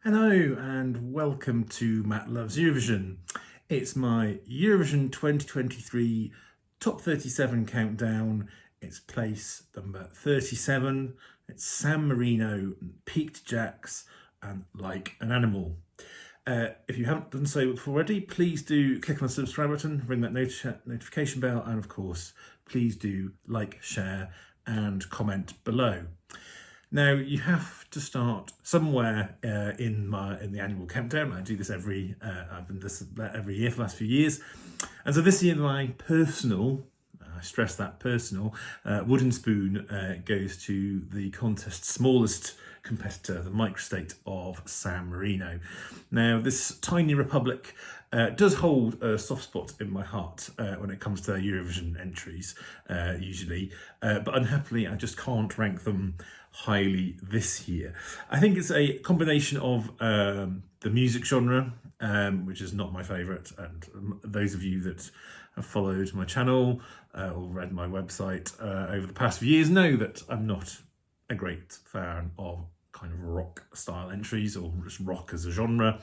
Hello and welcome to Matt Loves Eurovision. It's my Eurovision 2023 Top 37 countdown. It's place number 37. It's San Marino, Piqued Jacks and Like an Animal. If you haven't done so already, please do click on the subscribe button, ring that notification bell, and of course, please do like, share and comment below. Now you have to start somewhere in the annual countdown. I do this I've done this every year for the last few years, and so this year my personal, I stress that personal, wooden spoon goes to the contest's smallest competitor, the microstate of San Marino. Now this tiny republic does hold a soft spot in my heart when it comes to Eurovision entries, usually, but unhappily I just can't rank them highly this year. I think it's a combination of the music genre, which is not my favourite, and those of you that have followed my channel or read my website over the past few years know that I'm not a great fan of kind of rock style entries or just rock as a genre,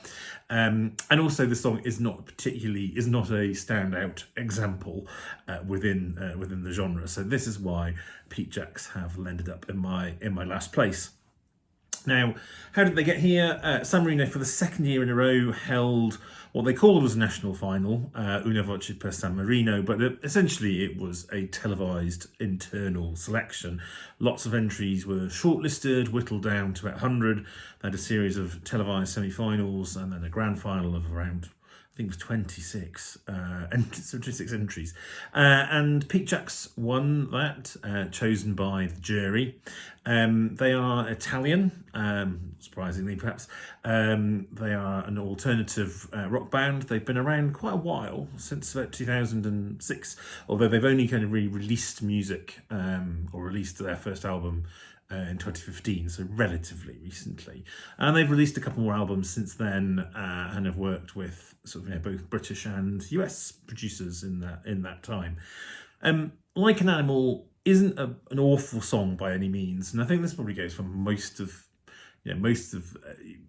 and also the song is not a standout example within the genre. So this is why Piqued Jacks have landed up in my last place. Now, how did they get here? San Marino, for the second year in a row, held what they called was a national final, Una Voce per San Marino, but essentially it was a televised internal selection. Lots of entries were shortlisted, whittled down to about 100. They had a series of televised semi-finals and then a grand final of around, I think it was 26 entries. And Piqued Jacks won that, chosen by the jury. They are Italian, surprisingly perhaps. They are an alternative rock band. They've been around quite a while, since about 2006, although they've only kind of released music, or released their first album in 2015, so relatively recently, and they've released a couple more albums since then, and have worked with sort of both British and US producers in that time. Like an Animal isn't an awful song by any means, and I think this probably goes for most of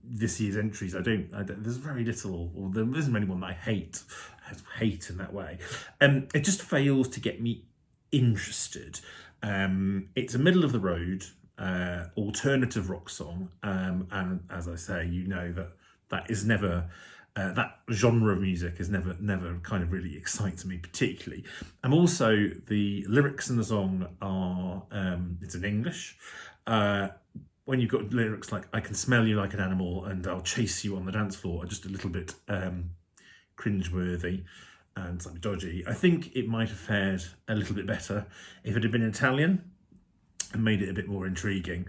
this year's entries. There's very little, or there isn't anyone that I hate in that way. It just fails to get me interested. It's a middle of the road alternative rock song, and as I say, that is never that genre of music is never kind of really excites me particularly. And also the lyrics in the song are it's in English. When you've got lyrics like "I can smell you like an animal" and "I'll chase you on the dance floor" are just a little bit cringeworthy and slightly dodgy. I think it might have fared a little bit better if it had been Italian and made it a bit more intriguing.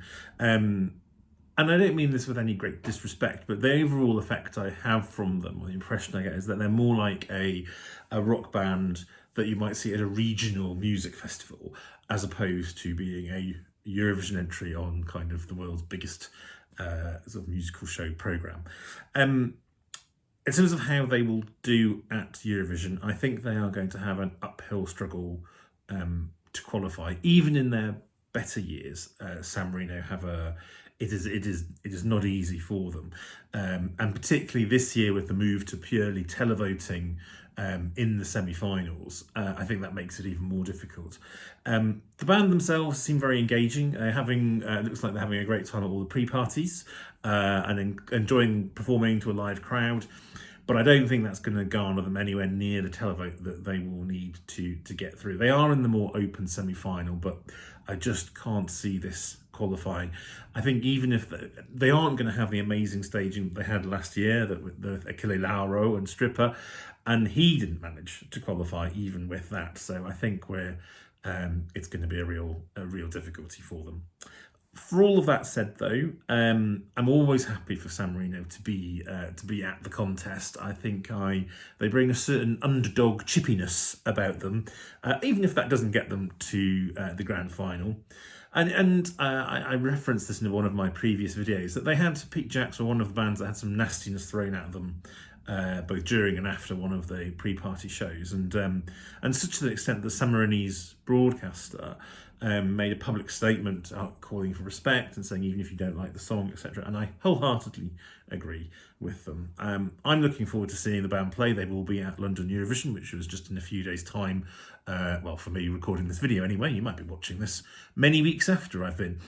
And I don't mean this with any great disrespect, but the overall effect I have from them, or the impression I get, is that they're more like a rock band that you might see at a regional music festival, as opposed to being a Eurovision entry on kind of the world's biggest sort of musical show programme. In terms of how they will do at Eurovision, I think they are going to have an uphill struggle to qualify. Even in their better years, San Marino it is not easy for them, and particularly this year with the move to purely televoting in the semi-finals, I think that makes it even more difficult. The band themselves seem very engaging. It looks like they're having a great time at all the pre-parties and enjoying performing to a live crowd. But I don't think that's going to garner them anywhere near the televote that they will need to get through. They are in the more open semi-final, but I just can't see this qualifying. I think even if they aren't going to have the amazing staging they had last year, that with the Achille Lauro and Stripper, and he didn't manage to qualify even with that. So I think it's going to be a real difficulty for them. For all of that said, though, I'm always happy for San Marino to be at the contest. I think they bring a certain underdog chippiness about them, even if that doesn't get them to the grand final. And I referenced this in one of my previous videos, that Piqued Jacks were one of the bands that had some nastiness thrown at them both during and after one of the pre-party shows, and such to the extent that San Marino's broadcaster made a public statement calling for respect and saying even if you don't like the song, etc. And I wholeheartedly agree with them. I'm looking forward to seeing the band play. They will be at London Eurovision, which was just in a few days' time. Well, for me recording this video anyway, you might be watching this many weeks after I've been.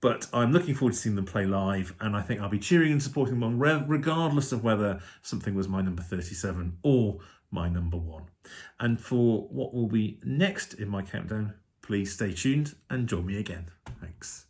But I'm looking forward to seeing them play live, and I think I'll be cheering and supporting them regardless of whether something was my number 37 or my number 1. And for what will be next in my countdown, please stay tuned and join me again. Thanks.